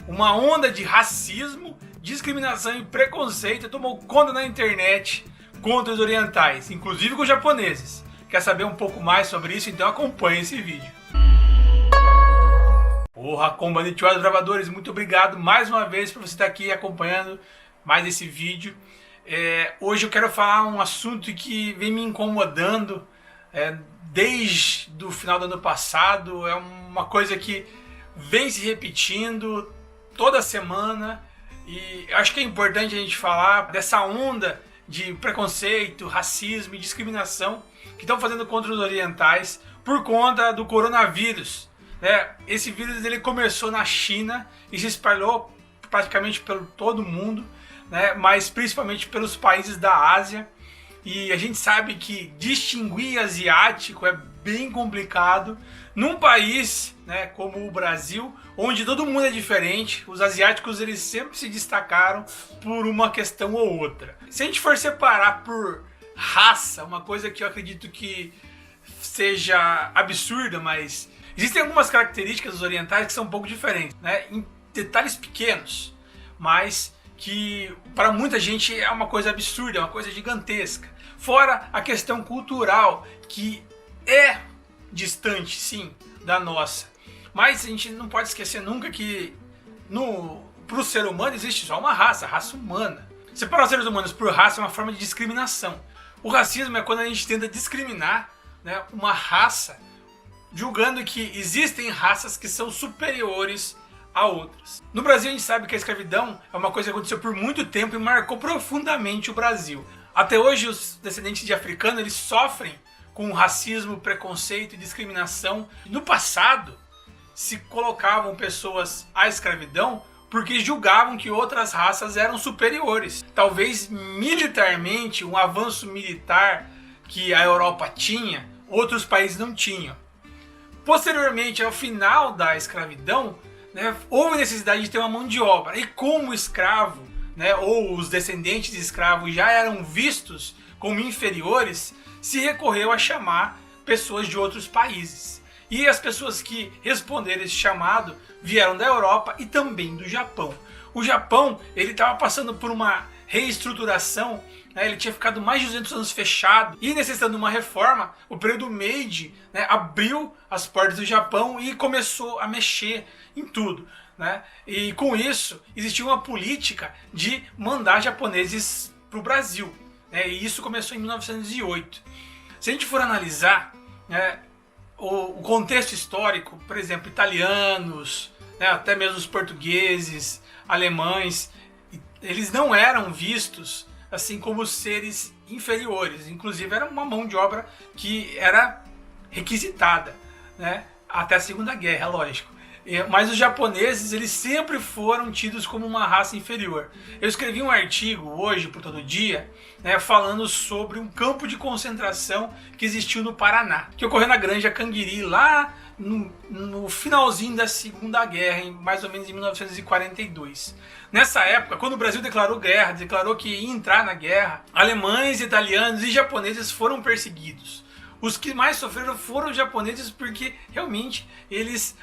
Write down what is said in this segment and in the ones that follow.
uma onda de racismo, discriminação e preconceito tomou conta na internet contra os orientais, inclusive com os japoneses. Quer saber um pouco mais sobre isso? Então acompanhe esse vídeo. Porra, Konbanitiwa dos Bravadores, muito obrigado mais uma vez por você estar aqui acompanhando mais esse vídeo. Hoje eu quero falar um assunto que vem me incomodando desde o final do ano passado. É uma coisa que vem se repetindo toda semana e acho que é importante a gente falar dessa onda de preconceito, racismo e discriminação que estão fazendo contra os orientais por conta do coronavírus. Esse vírus ele começou na China e se espalhou praticamente pelo todo mundo, mas principalmente pelos países da Ásia. E a gente sabe que distinguir asiático é bem complicado num país como o Brasil, onde todo mundo é diferente. Os asiáticos eles sempre se destacaram por uma questão ou outra. Se a gente for separar por raça, uma coisa que eu acredito que seja absurda, mas existem algumas características dos orientais que são um pouco diferentes, em detalhes pequenos, mas que para muita gente é uma coisa absurda, é uma coisa gigantesca. Fora a questão cultural, que é distante, sim, da nossa. Mas a gente não pode esquecer nunca que para o ser humano existe só uma raça, a raça humana. Separar os seres humanos por raça é uma forma de discriminação. O racismo é quando a gente tenta discriminar uma raça, julgando que existem raças que são superiores a outras. No Brasil a gente sabe que a escravidão é uma coisa que aconteceu por muito tempo e marcou profundamente o Brasil. Até hoje os descendentes de africanos eles sofrem com racismo, preconceito e discriminação. No passado se colocavam pessoas à escravidão porque julgavam que outras raças eram superiores. Talvez militarmente, um avanço militar que a Europa tinha, outros países não tinham. Posteriormente, ao final da escravidão, houve necessidade de ter uma mão de obra. E como o escravo, ou os descendentes de escravos já eram vistos como inferiores, se recorreu a chamar pessoas de outros países. E as pessoas que responderam esse chamado vieram da Europa e também do Japão. O Japão ele estava passando por uma reestruturação, ele tinha ficado mais de 200 anos fechado e necessitando de uma reforma. O período Meiji abriu as portas do Japão e começou a mexer em tudo. E com isso existia uma política de mandar japoneses para o Brasil. E isso começou em 1908. Se a gente for analisar o contexto histórico, por exemplo, italianos, até mesmo os portugueses, alemães, eles não eram vistos assim como seres inferiores. Inclusive era uma mão de obra que era requisitada, até a Segunda Guerra, lógico. Mas os japoneses eles sempre foram tidos como uma raça inferior. Eu escrevi um artigo hoje para o Todo Dia falando sobre um campo de concentração que existiu no Paraná, que ocorreu na Granja Canguiri lá no finalzinho da Segunda Guerra, mais ou menos em 1942. Nessa época, quando o Brasil declarou guerra, declarou que ia entrar na guerra, alemães, italianos e japoneses foram perseguidos. Os que mais sofreram foram os japoneses porque realmente eles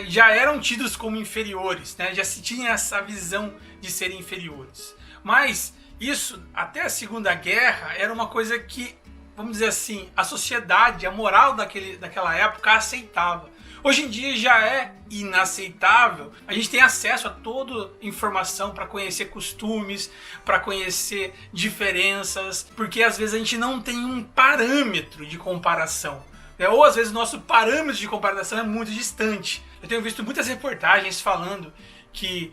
já eram tidos como inferiores, já se tinha essa visão de serem inferiores. Mas isso, até a Segunda Guerra, era uma coisa que, vamos dizer assim, a sociedade, a moral daquela época aceitava. Hoje em dia já é inaceitável. A gente tem acesso a toda informação para conhecer costumes, para conhecer diferenças, porque às vezes a gente não tem um parâmetro de comparação. Ou às vezes o nosso parâmetro de comparação é muito distante. Eu tenho visto muitas reportagens falando que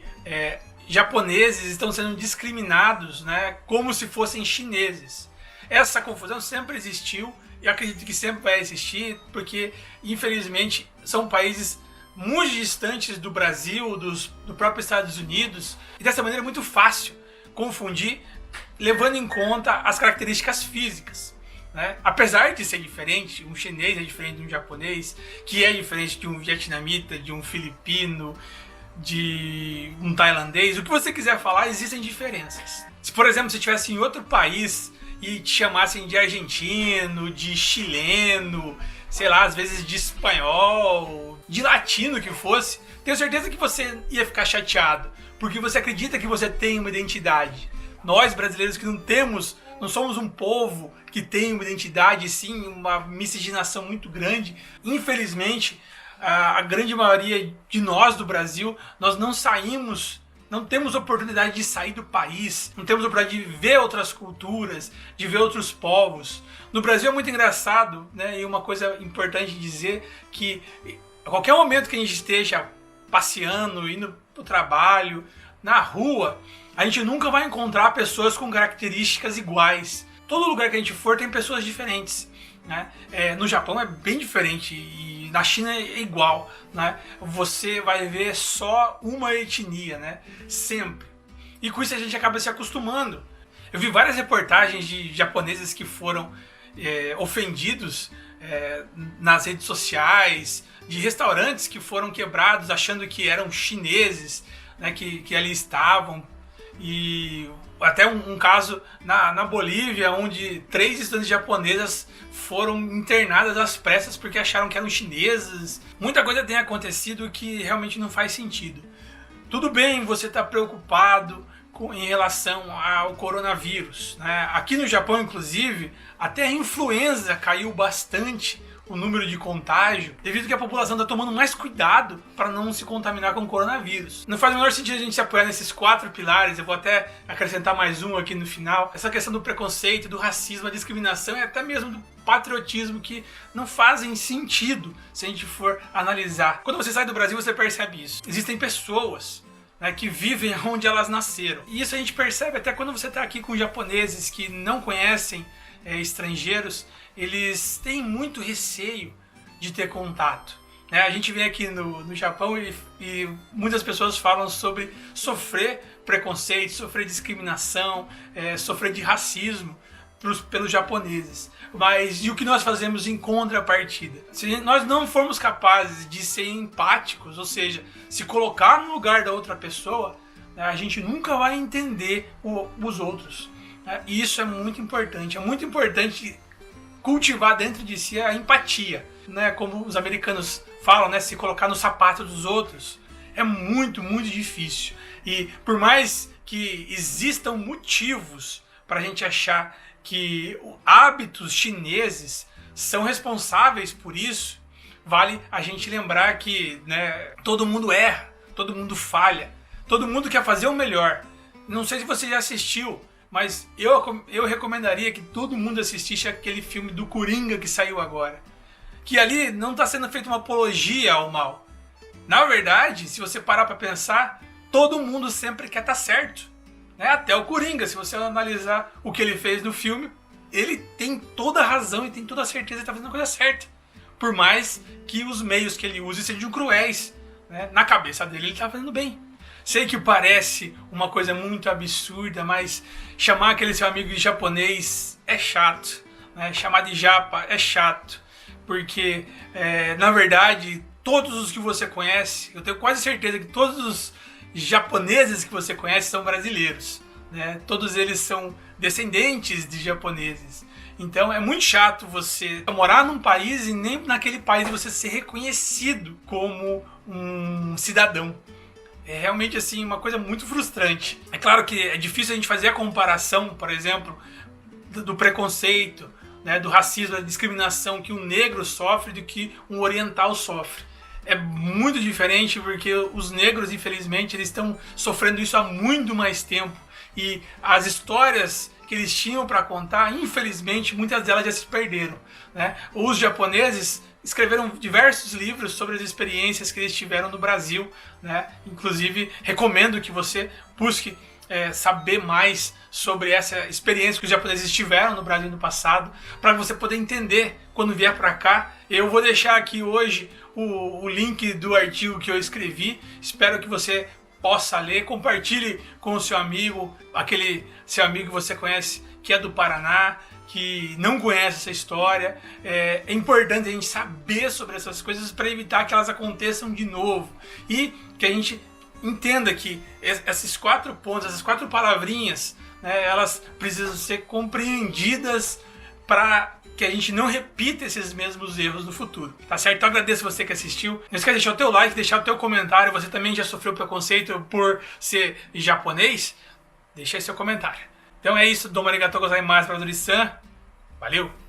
japoneses estão sendo discriminados como se fossem chineses. Essa confusão sempre existiu e acredito que sempre vai existir, porque infelizmente são países muito distantes do Brasil, do próprio Estados Unidos, e dessa maneira é muito fácil confundir, levando em conta as características físicas. Apesar de ser diferente, um chinês é diferente de um japonês, que é diferente de um vietnamita, de um filipino, de um tailandês, o que você quiser falar, existem diferenças. Se, por exemplo, você estivesse em outro país e te chamassem de argentino, de chileno, sei lá, às vezes de espanhol, de latino que fosse, Tenho certeza que você ia ficar chateado, porque você acredita que você tem uma identidade. Nós, brasileiros que não somos um povo que tem uma identidade, sim, uma miscigenação muito grande. Infelizmente, a grande maioria de nós do Brasil, nós não temos oportunidade de sair do país, não temos oportunidade de ver outras culturas, de ver outros povos. No Brasil é muito engraçado, né? E uma coisa importante dizer que a qualquer momento que a gente esteja passeando, indo para o trabalho, na rua, a gente nunca vai encontrar pessoas com características iguais. Todo lugar que a gente for tem pessoas diferentes, né? No Japão é bem diferente e na China é igual, né? Você vai ver só uma etnia, né? Sempre. E com isso a gente acaba se acostumando. Eu vi várias reportagens de japoneses que foram ofendidos nas redes sociais, de restaurantes que foram quebrados achando que eram chineses, né? Que ali estavam. E até um caso na Bolívia, onde 3 estudantes japonesas foram internadas às pressas porque acharam que eram chinesas. Muita coisa tem acontecido que realmente não faz sentido. Tudo bem você estar preocupado em relação ao coronavírus, né? Aqui no Japão, inclusive, até a influenza caiu bastante o número de contágio, devido que a população está tomando mais cuidado para não se contaminar com o coronavírus. Não faz o menor sentido a gente se apoiar nesses 4 pilares, eu vou até acrescentar mais um aqui no final. Essa questão do preconceito, do racismo, a discriminação e até mesmo do patriotismo que não fazem sentido se a gente for analisar. Quando você sai do Brasil, você percebe isso. Existem pessoas, né, que vivem onde elas nasceram. E isso a gente percebe até quando você está aqui com japoneses que não conhecem estrangeiros, eles têm muito receio de ter contato, né? A gente vem aqui no Japão e muitas pessoas falam sobre sofrer preconceito, sofrer discriminação, sofrer de racismo pelos japoneses. Mas e o que nós fazemos em contrapartida? Se nós não formos capazes de ser empáticos, ou seja, se colocar no lugar da outra pessoa, né, a gente nunca vai entender os outros. E isso é muito importante. É muito importante cultivar dentro de si a empatia, né? Como os americanos falam, né? Se colocar no sapato dos outros. É muito, muito difícil. E por mais que existam motivos para a gente achar que hábitos chineses são responsáveis por isso, vale a gente lembrar que, né, todo mundo erra, todo mundo falha, todo mundo quer fazer o melhor. Não sei se você já assistiu, mas eu recomendaria que todo mundo assistisse aquele filme do Coringa que saiu agora. Que ali não está sendo feita uma apologia ao mal. Na verdade, se você parar para pensar, todo mundo sempre quer estar certo, né? Até o Coringa, se você analisar o que ele fez no filme, ele tem toda a razão e tem toda a certeza de estar fazendo a coisa certa. Por mais que os meios que ele use sejam cruéis, né? Na cabeça dele ele está fazendo bem. Sei que parece uma coisa muito absurda, mas chamar aquele seu amigo de japonês é chato, né? Chamar de japa é chato, porque na verdade todos os que você conhece, eu tenho quase certeza que todos os japoneses que você conhece são brasileiros, né? Todos eles são descendentes de japoneses. Então é muito chato você morar num país e nem naquele país você ser reconhecido como um cidadão. É realmente assim uma coisa muito frustrante. É claro que é difícil a gente fazer a comparação, por exemplo, do preconceito, né, do racismo, da discriminação que um negro sofre do que um oriental sofre. É muito diferente porque os negros, infelizmente, eles estão sofrendo isso há muito mais tempo. E as histórias que eles tinham para contar, infelizmente, muitas delas já se perderam, né? Os japoneses escreveram diversos livros sobre as experiências que eles tiveram no Brasil, né? Inclusive, recomendo que você busque saber mais sobre essa experiência que os japoneses tiveram no Brasil no passado, para você poder entender quando vier para cá. Eu vou deixar aqui hoje o link do artigo que eu escrevi, espero que você possa ler, compartilhe com o seu amigo, aquele seu amigo que você conhece que é do Paraná, que não conhece essa história. É importante a gente saber sobre essas coisas para evitar que elas aconteçam de novo e que a gente entenda que esses 4 pontos, essas 4 palavrinhas, né, elas precisam ser compreendidas para que a gente não repita esses mesmos erros no futuro, tá certo? Então agradeço você que assistiu. Não esquece de deixar o teu like, deixar o teu comentário. Você também já sofreu preconceito por ser japonês? Deixa aí seu comentário. Então é isso, domo arigatou gozaimasu para Dori-san. Valeu!